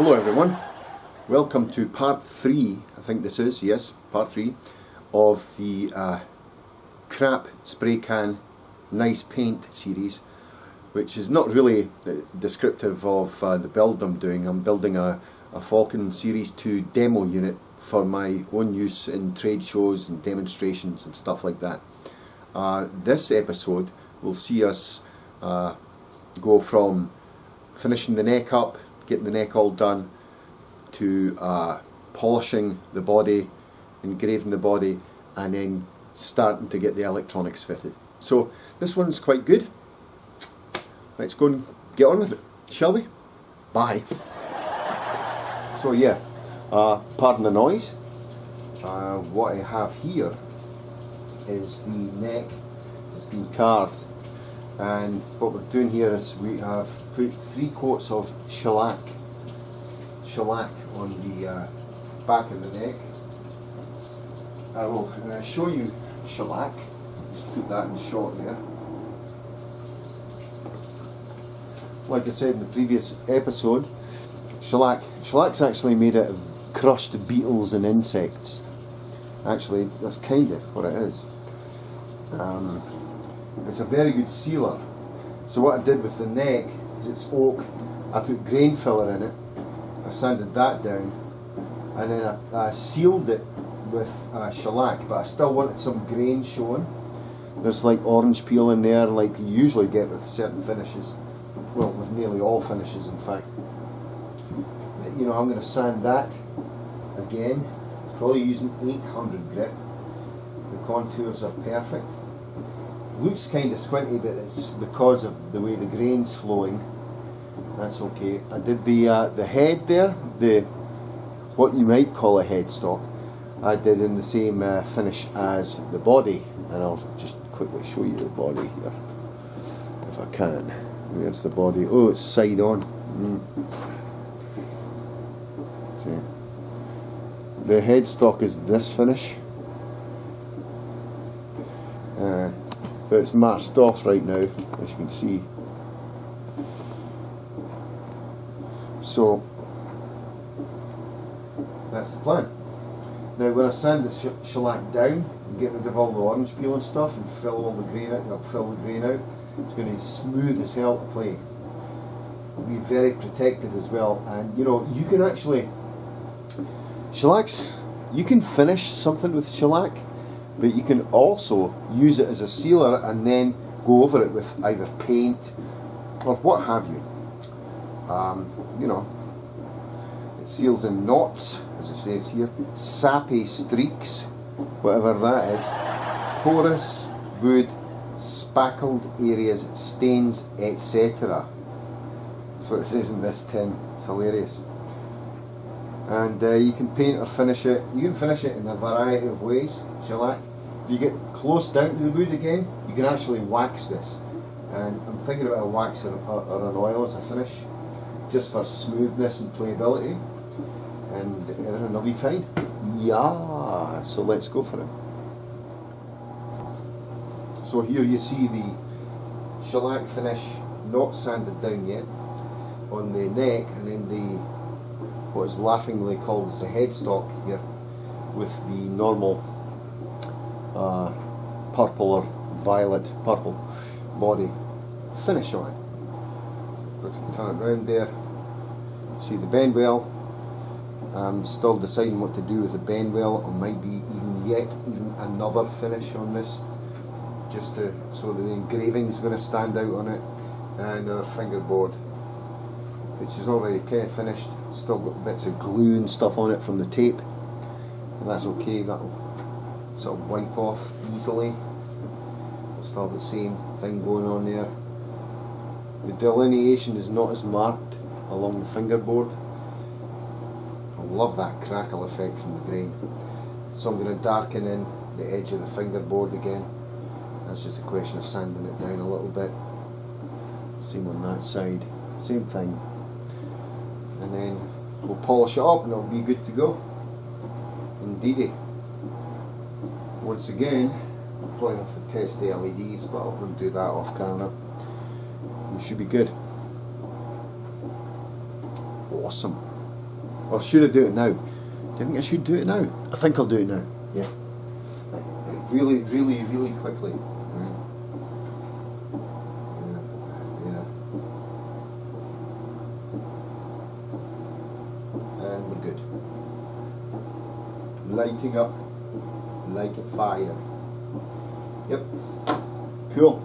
Hello everyone, welcome to part 3, I think this is, yes, part 3 of the crap spray can nice paint series, which is not really descriptive of the build I'm doing. I'm building a Falcon Series 2 demo unit for my own use in trade shows and demonstrations and stuff like that. This episode will see us go from finishing the neck up, getting the neck all done, to polishing the body, engraving the body, and then starting to get the electronics fitted. So this one's quite good. Let's go and get on with it, shall we? Bye. So yeah, pardon the noise. What I have here is the neck that's been carved, and what we're doing here is we have put 3 coats of shellac on the back of the neck. I will show you shellac. Just put that in shot there. Like I said in the previous episode, shellac's actually made out of crushed beetles and insects. Actually, that's kind of what it is. It's a very good sealer. So what I did with the neck is it's oak. I put grain filler in it. I sanded that down, and then I sealed it with shellac, but I still wanted some grain showing. There's like orange peel in there, like you usually get with certain finishes. Well, with nearly all finishes, in fact. You know, I'm going to sand that again, probably using 800 grit. The contours are perfect. Looks kind of squinty, but it's because of the way the grain's flowing. That's okay. I did the head there, what you might call a headstock. I did in the same finish as the body, and I'll just quickly show you the body here, if I can. Where's the body? Oh, it's side on. See. The headstock is this finish, but it's masked off right now, as you can see. So that's the plan. Now when I sand the shellac down and get rid of all the orange peel and stuff and fill all the grain out, I'll fill the grain out, it's going to be smooth as hell to play. It'll be very protected as well, and you know, you can actually, you can finish something with shellac, but you can also use it as a sealer and then go over it with either paint or what have you. You know, it seals in knots, as it says here, sappy streaks, whatever that is, porous, wood, spackled areas, stains, etc. That's what it says in this tin. It's hilarious. And you can paint or finish it. You can finish it in a variety of ways, shellac. If you get close down to the wood again, you can actually wax this. And I'm thinking about a wax or an oil as a finish, just for smoothness and playability, and everything will be fine. Yeah, so let's go for it. So here you see the shellac finish, not sanded down yet, on the neck, and then the what is laughingly called as the headstock here, with the normal purple or violet purple body finish on it. Turn it round there. See the bend wheel. I'm still deciding what to do with the bend wheel. Or might be even another finish on this, just so that the engraving is going to stand out on it, and our fingerboard, which is already kind of finished. Still got bits of glue and stuff on it from the tape, and that's okay. That'll sort of wipe off easily. Still have the same thing going on there. The delineation is not as marked along the fingerboard. I love that crackle effect from the grain. So I'm going to darken in the edge of the fingerboard again. That's just a question of sanding it down a little bit. Same on that side, same thing. And then we'll polish it up and it'll be good to go. Indeedy. Once again, we'll probably have to test the LEDs, but I'll do that off camera. We should be good. Awesome. Or should I do it now? Do you think I should do it now? I think I'll do it now. Yeah. Really, really, really quickly. Yeah. And we're good. Lighting up like a fire. Yep. Cool.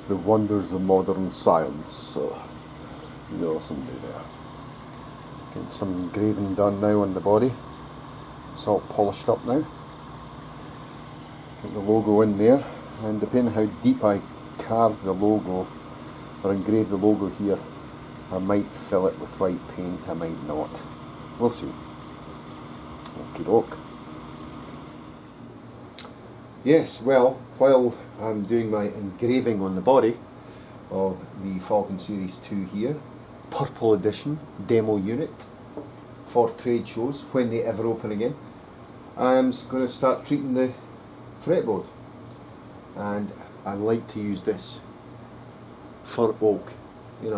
The wonders of modern science. So, somebody there. Getting some engraving done now on the body. It's all polished up now. Get the logo in there, and depending how deep I carve the logo or engrave the logo here, I might fill it with white paint, I might not. We'll see. Okie doke. Yes, well, while I'm doing my engraving on the body of the Falcon Series 2 here, Purple Edition demo unit for trade shows when they ever open again, I'm going to start treating the fretboard, and I like to use this for oak. I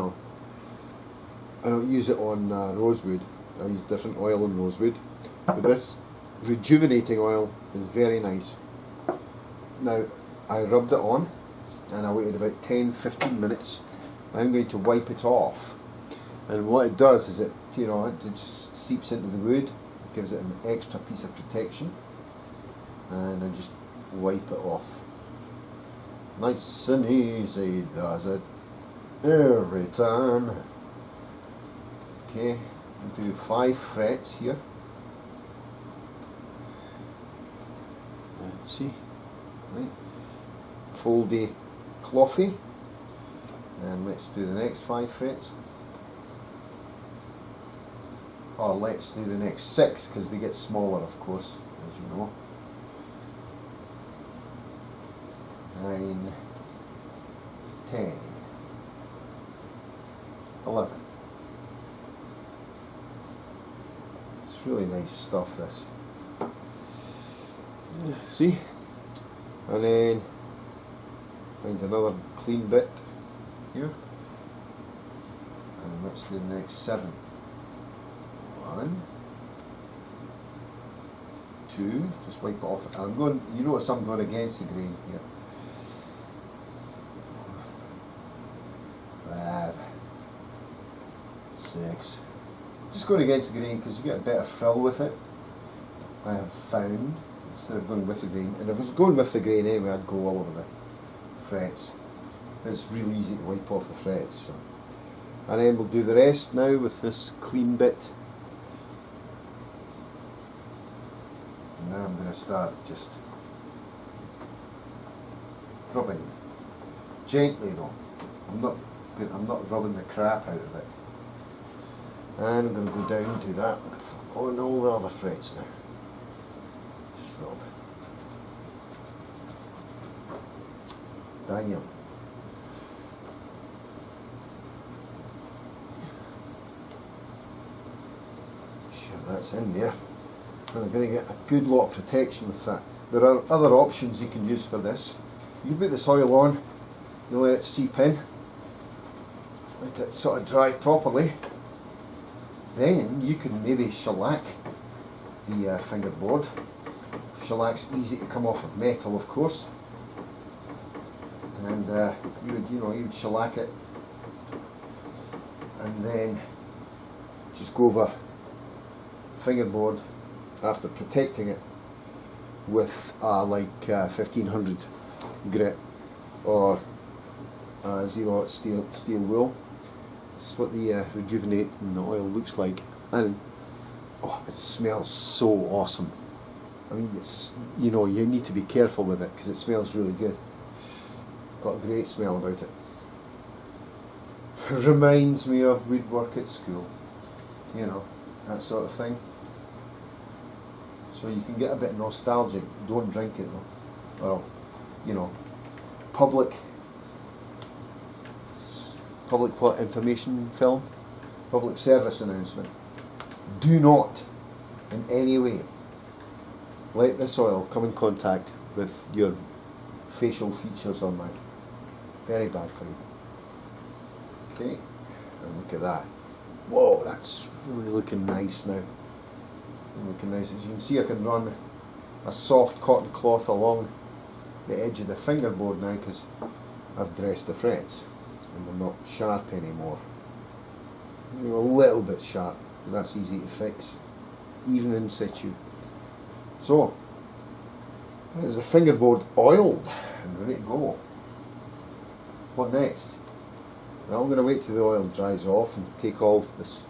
don't use it on rosewood. I use different oil on rosewood, but this rejuvenating oil is very nice. Now, I rubbed it on and I waited about 10-15 minutes. I'm going to wipe it off, and what it does is it just seeps into the wood, gives it an extra piece of protection, and I just wipe it off. Nice and easy does it every time. Okay, I'll do 5 frets here. Let's see. Right. Fold the clothy, and let's do the next 5 frets. Or let's do the next 6, because they get smaller, of course, as you know. 9, 10, 11. It's really nice stuff, this. See? And then find another clean bit here, and let's do the next 7. 1, 2, just wipe it off. I'm going, you notice I'm going against the grain here. 5, 6, just going against the grain because you get a better fill with it, I have found, instead of going with the grain. And if I was going with the grain anyway, I'd go all over the frets. It's really easy to wipe off the frets. So. And then we'll do the rest now with this clean bit. And now I'm going to start just rubbing gently though. I'm not rubbing the crap out of it. And I'm going to go down to that on all the other frets now. Rub. Damn. Sure, that's in there. And I'm going to get a good lot of protection with that. There are other options you can use for this. You put this oil on, you let it seep in, let it sort of dry properly. Then you can maybe shellac the fingerboard. Shellac's easy to come off of metal, of course, and you would shellac it, and then just go over fingerboard after protecting it with like 1500 grit or 0 steel wool. This is what the rejuvenating oil looks like, and oh, it smells so awesome. I mean, it's, you need to be careful with it because it smells really good. Got a great smell about it. reminds me of woodwork at school, you know, that sort of thing. So you can get a bit nostalgic. Don't drink it though. Well, you know, public what, information film, public service announcement. Do not in any way let this oil come in contact with your facial features on mine. Very bad for you. Okay, and look at that. Whoa, that's really looking nice now. Looking nice. As you can see, I can run a soft cotton cloth along the edge of the fingerboard now because I've dressed the frets and they're not sharp anymore. They're a little bit sharp, but that's easy to fix, even in situ. So, there's the fingerboard oiled and ready to go. What next? Well, I'm going to wait till the oil dries off and take all this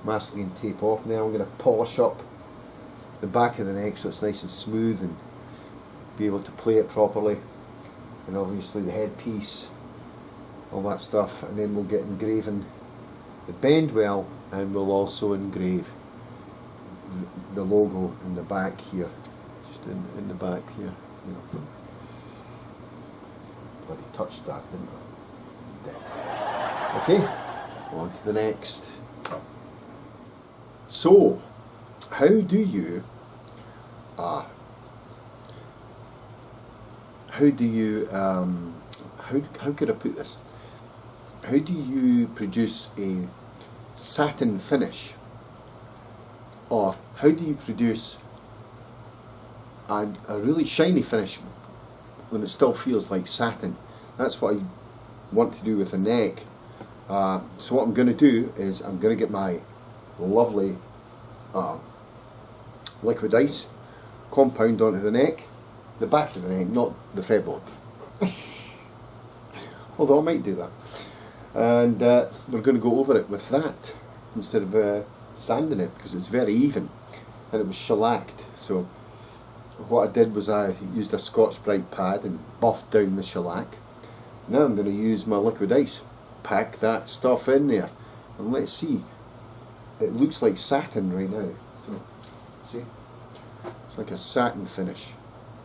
masking tape off, and then I'm going to polish up the back of the neck so it's nice and smooth and be able to play it properly, and obviously the headpiece, all that stuff, and then we'll get engraving the bend well, and we'll also engrave the logo in the back here, just in the back here, you know. Bloody touched that, didn't I? Okay, on to the next. So, how do you how could I put this? How do you produce a satin finish, or how do you produce a really shiny finish when it still feels like satin? That's what I want to do with the neck. So what I'm going to do is I'm going to get my lovely liquid ice compound onto the neck, the back of the neck, not the fretboard. Although I might do that. And we're going to go over it with that instead of sanding it, because it's very even and it was shellacked. So what I did was I used a Scotch-Brite pad and buffed down the shellac. Now I'm going to use my liquid ice, pack that stuff in there, and let's see. It looks like satin right now. So, see? It's like a satin finish.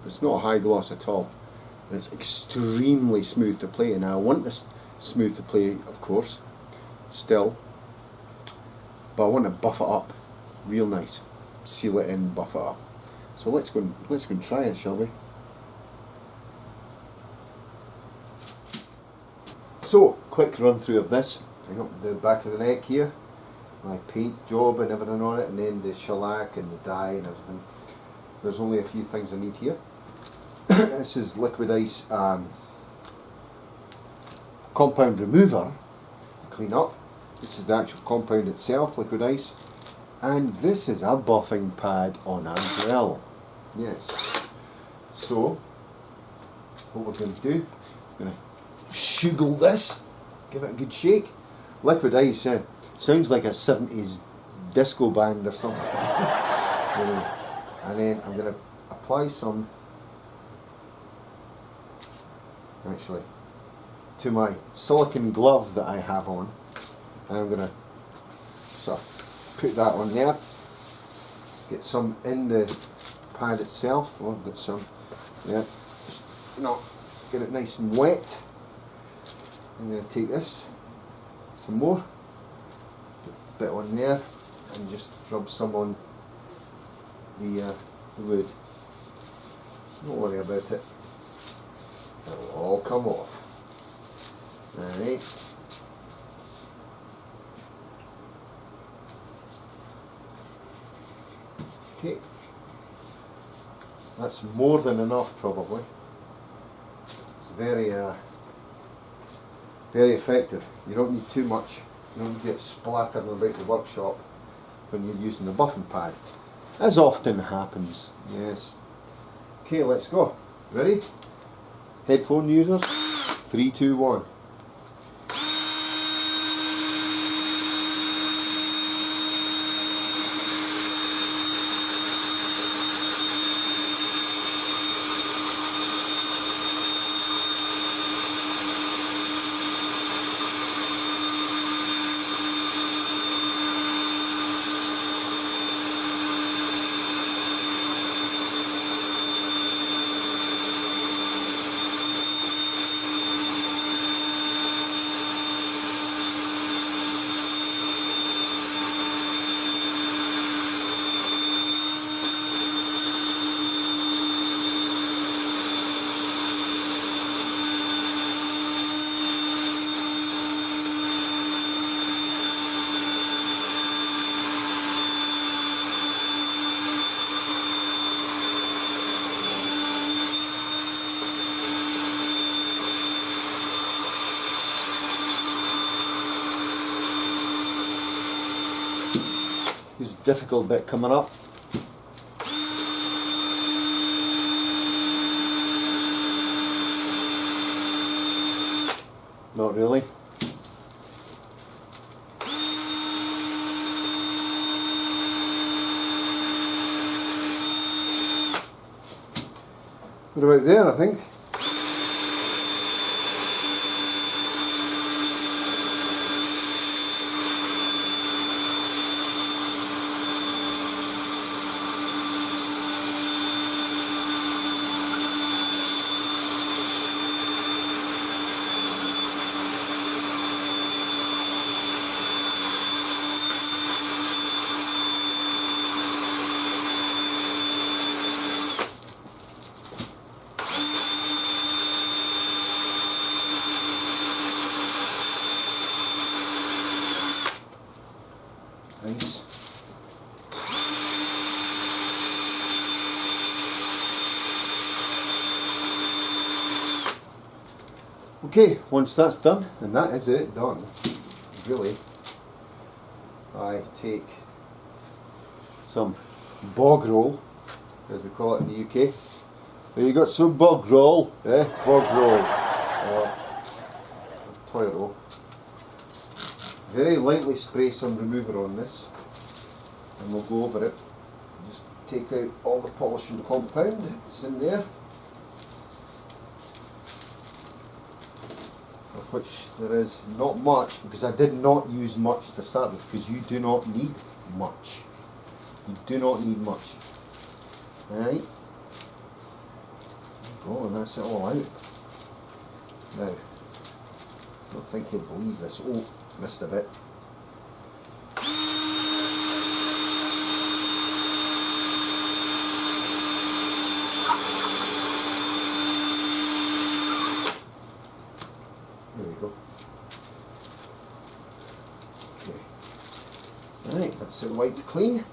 It's not high gloss at all. And it's extremely smooth to play. Now I want this smooth to play, of course, still. But I want to buff it up real nice. Seal it in, buff it up. So let's go and try it, shall we? So, quick run through of this. I got the back of the neck here, my paint job and everything on it, and then the shellac and the dye and everything. There's only a few things I need here. This is liquid ice compound remover to clean up. This is the actual compound itself, liquid ice. And this is a buffing pad on as well. Yes. So, what we're going to do, we're going to shuggle this, give it a good shake. Liquid ice sounds like a 70s disco band or something. And then I'm going to apply some, actually, to my silicone glove that I have on, and I'm going to sort of put that on there, get some in the pad itself. Oh, I've got some, yeah, just, get it nice and wet. I'm going to take this, some more, put a bit on there, and just rub some on the wood. Don't worry about it, it'll all come off. Alright. Okay. That's more than enough, probably. It's very effective. You don't need too much. You don't get splattered about the workshop when you're using the buffing pad, as often happens. Yes. Okay, let's go. Ready? Headphone users, 3, 2, 1. difficult bit coming up. Not really. What about there, I think? Nice. Okay, once that's done, and that is it done, really, I take some bog roll, as we call it in the UK. There you got some bog roll, bog roll, or toilet roll. Very lightly spray some remover on this, and we'll go over it. Just take out all the polishing compound that's in there, of which there is not much, because I did not use much to start with, because you do not need much. You do not need much. Alright? Oh, and that's it all out. Now, I don't think you'll believe this. Oh, missed a bit. There we go. Okay. Right, that's it wiped clean.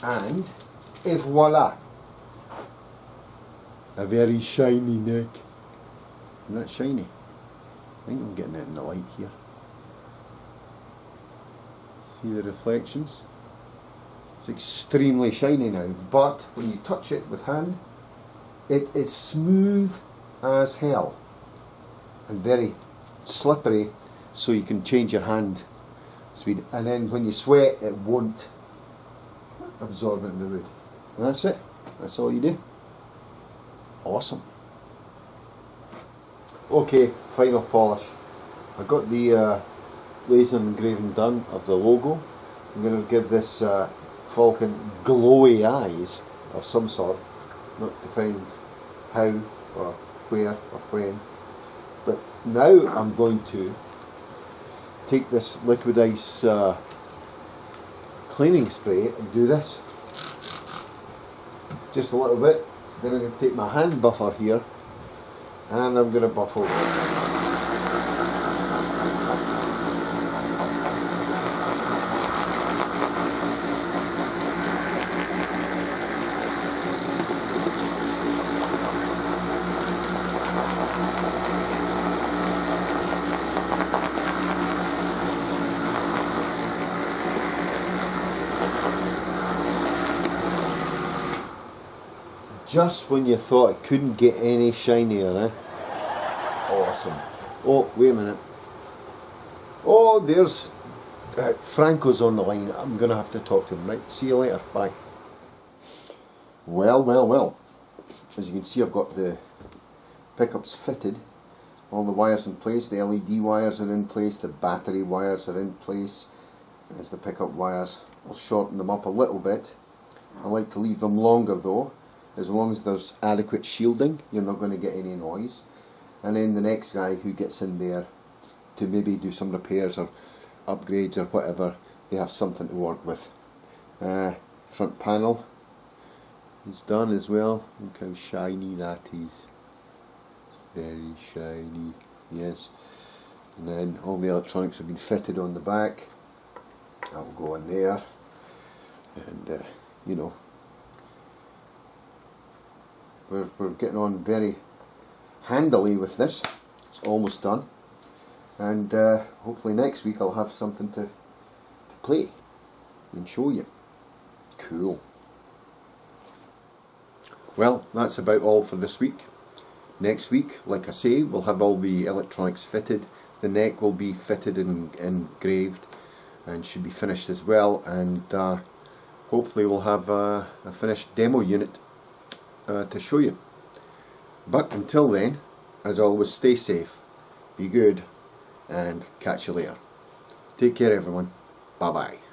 And, et voila! A very shiny neck. Isn't that shiny? I think I'm getting it in the light here. See the reflections? It's extremely shiny now, but when you touch it with hand, it is smooth as hell and very slippery, so you can change your hand speed, and then when you sweat it won't absorb into the wood. And that's it. That's all you do. Awesome. Okay, final polish. I got the laser engraving done of the logo. I'm going to give this Falcon glowy eyes of some sort, not defined how or where or when. But now I'm going to take this liquid ice cleaning spray and do this. Just a little bit. Then I'm going to take my hand buffer here and I'm going to buff over it. Just when you thought it couldn't get any shinier, Awesome. Oh, wait a minute. Oh, there's Franco's on the line. I'm going to have to talk to him. Right, see you later. Bye. Well. As you can see, I've got the pickups fitted. All the wires in place. The LED wires are in place. The battery wires are in place. There's the pickup wires. I'll shorten them up a little bit. I like to leave them longer though. As long as there's adequate shielding, you're not going to get any noise. And then the next guy who gets in there to maybe do some repairs or upgrades or whatever, they have something to work with. Front panel is done as well. Look how shiny that is. It's very shiny, yes. And then all the electronics have been fitted on the back. That will go in there. And you know, we're getting on very handily with this. It's almost done, and hopefully next week I'll have something to play and show you. Cool. Well, that's about all for this week. Next week, like I say, we'll have all the electronics fitted. The neck will be fitted and engraved and should be finished as well, and hopefully we'll have a finished demo unit to show you. But until then, as always, stay safe, be good, and catch you later. Take care everyone. Bye bye.